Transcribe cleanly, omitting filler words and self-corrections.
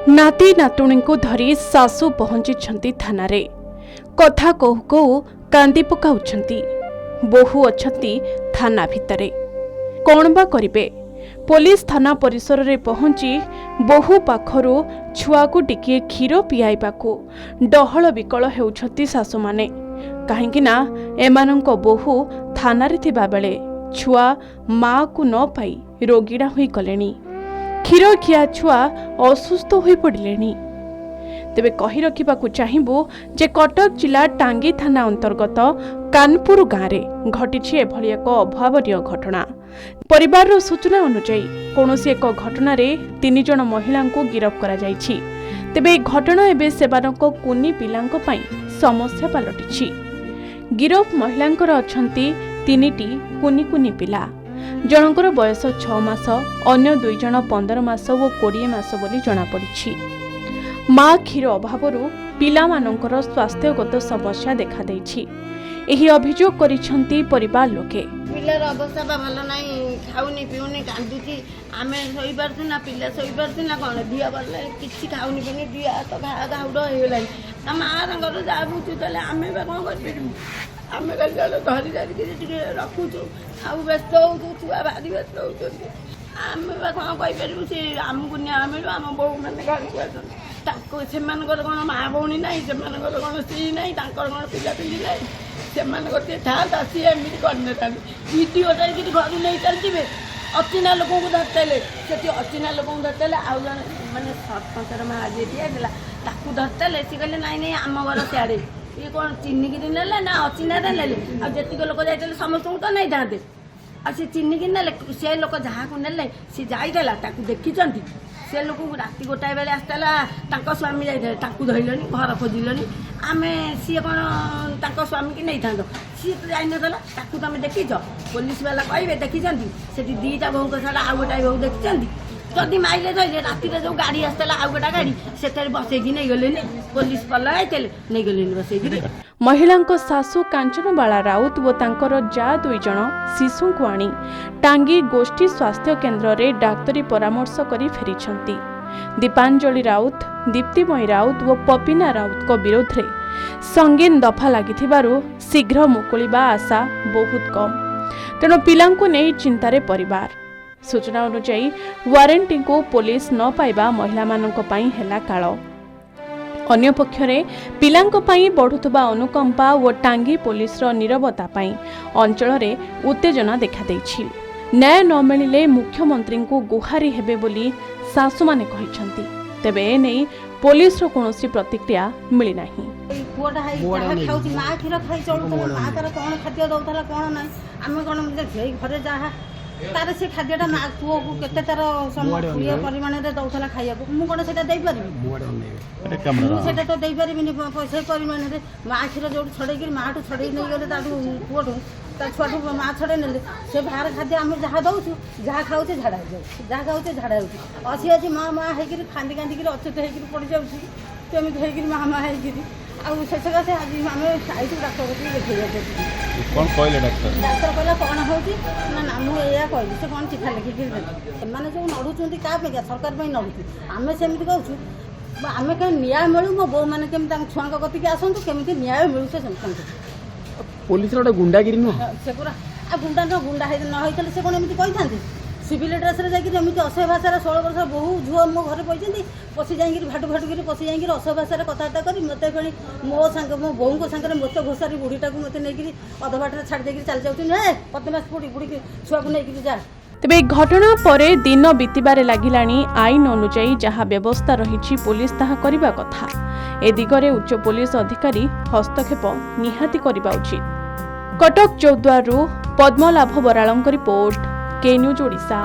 नाती नातुणी को धरी सासू पहुंची थाना रे कथा कहू कहू कांदी पकाउछंती। बोहू अछंती थाना भितरे कौन बा करिबे। पुलिस थाना परिसर रे पहुंची बोहू पाखरु छुआ को टिके क्षीर पियाइबाकू डहल विकल हेउछंती सासू माने। काहेकि ना एमानंको बोहू थाना रे थिबा बेले छुआ माँ को न पाई रोगीड़ा होई गलेनी। क्षीर खिया छुआ असुस्थ होई पड़िलेनी। तेबे कही रखिबाकू चाहिबू जे कटक जिला टांगी थाना अंतर्गत कानपुर गाँव में घटी एभली एक अभावनीय घटना। परिवार सूचना अनुसार कौनसी एक घटना 3 जन महिला को गिरफ्त करा जायछि। तेबे ए घटना एबे सेबानको कुनी पिलांको पई समस्या पलटिछि। गिरफ महिलांकर अछंती 3टी कुनी कुनी पिला। जनकर बयस 6 मास, अन्य 2 जन 15 मास और 20 मास बोली जना पड़िछि। माँ क्षीर अभावरु पिलामानंकर स्वास्थ्यगत समस्या देखा देछि। एही अभियोग करिसंती परिवार लोके। पिलार अवस्था भल नाई, खाउनी पिउनी कांदुची। आमे सोई पारछु ना, पिला सोई पारछु ना, कोन दिया बले किछि खाउनी पिउनी दिया तो घाउड हेलाइ। आ माँ तांकर जा बुझु तले आमे बा कोन करबिरु। आमे गल धरि धरि टिके रखुछु। आउ व्यस्त होछु, छुआ भारी व्यस्त होछु। आमे बा कोन कहि परिबु। से आमकु न्याय मिलु, आम बहु माने गाड़ी आछन। ताको सेमानकर कोन माँ भौणी नाही, सेमानकर कोन स्त्री नाही, तांकर कोन पिला पिली नाही। सेमानकर ते था दासी एमिति करने तानी वीडियोटा कि घर नहीं चलतिबे। अचिना लोक को धरतेले, सेठी अचिना लोक को धरतेले। आउ जन माने सरपंचर माँ जे दिया गेला ताकू धरतेले। से कहले नाही नाही आम घर सियाड़े ये कौन चिन्नी की नेले ना अचिना नेले। आ जेतिक लोक जाइते समस्त तो नहीं जाते। आ से चिन्नी की नेले, से लोक जहाँ को नेले से जाइला ताकू देखिचंती। से लोक राति 1 बेले आसला तांको स्वामी जाइते, ताकू धइलनी घर खोजिलनी। आमे सी कौन तांको स्वामी की नहीं था, सी तो जाई नथला। ताकू तुम देखिच, पुलिस वाला कहबे देखिचंती। सेठी 2टा बहु को छाड़ा आउ गोटा बहु देखिचंती। जदि माइले धइले राति जो गाड़ी आसला आउ गोटा गाड़ी सेठारे बसैकी नहीं गलेनी। पुलिस पल्ला आइतेले नहीं गलेनी बसैकी। महिलांको सासू कांचनबाला राउत व तांकर जा 2 जन शिशु को आनी टांगी गोष्ठी स्वास्थ्य केन्द्र रे डाक्तरी परामर्श करी फेरिछंती। दीपांजलि राउत, दीप्तिमयी राउत व पपिना राउत को विरोध रे संगीन दफा लागिथिबारु शीघ्र मुकुलिबा आशा बहुत कम। तेणु पिलांको नै चिंतारे परिवार। सूचना अनुसार वारंटी को पुलिस न पाइबा महिला मानक पई हेला काळ। अन्य पक्षरे पिलांको पई बढ़ुतबा अनुकंपा व टांगी पुलिस रो निरवता पई अंचल रे उत्तेजना देखा देछि। न्याय न मिलिले मुख्यमंत्री को गुहारी हेबे बोली सासू माने कहिसंती। तेबे ए नै पुलिस रो कोनोसी प्रतिक्रिया मिली नाही। पुआटा हाई जहा खाउची माँ क्षीर खाई चलुतला। माँ तार कौन खाद्य दउतला कौन नाही आमे कोन जे घरे जहा तार से खाद्यटा माँ पुओ को केते तार समूह परिमाण रे दउतला खाइयाको मु कोन सेटा देई परिबि। मु सेटा तो देई परिबिनी पैसा परिमाण रे। माँ क्षीर जोड छडे कि माँ टु छडे नै गेले ताडू पुओटु ता छुआटु माँ छडे नेले। से बाहर खाद्य आमे जहा दउछु जहा खाउचे झाडा हो जहा खाउचे झाडा हो अछि अछि माँ माँ हे कि खांदी खांदी कि अचेत हे कि पड़ी जाउछि। तेमिति हे कि माँ माँ हे कि आउ सेसका से आज आमे आइतु डाक्टर को देखै जाते। कोन कहले डाक्टर कहला कौन होची ना ना मु एया कहली से कौन चिठा लिखि कि देते। माने जो नडुचंती का पे सरकार पे नडुची आमे सेमिति कहउछु। आमे के न्याय मिलु मो बो माने केम तांग छुआंक गति के आसंतु केमिति न्याय मिलु से समझंतु। पुलिस रो गुंडागिरी न से पूरा आ गुंडा न गुंडा हे न होइतले से कोन एमिति कहिथांती। सिविल ड्रेस रे जाकि एमिति असह्य भाषा 16 वर्ष बहु झुओ मो घरे पइचंती। पसी जाइकि भाटु भाटु करी पसी जाइकि असह्य भाषा कथाता करी मते फेणी मो संग मो बोहू को संग मते घोसारी बुढ़ीटा को मते नेकि अध बाटर छाड़ देकि चल जाउछन। हे पतमास बुढ़ी बुढ़ी के छुआ को नेकि जा। तेबे घटना परे दिन बीतिबारे लागिलाणी। आईन अनुसार जहाँ व्यवस्था रही पुलिस ताहा करिबा कथा। ए दिगरे उच्च पुलिस अधिकारी हस्तक्षेप निहाती करिबा उचित। कटक चौद्वारु पद्मलाभ बराळंक रिपोर्ट, के न्यूज ओडिशा।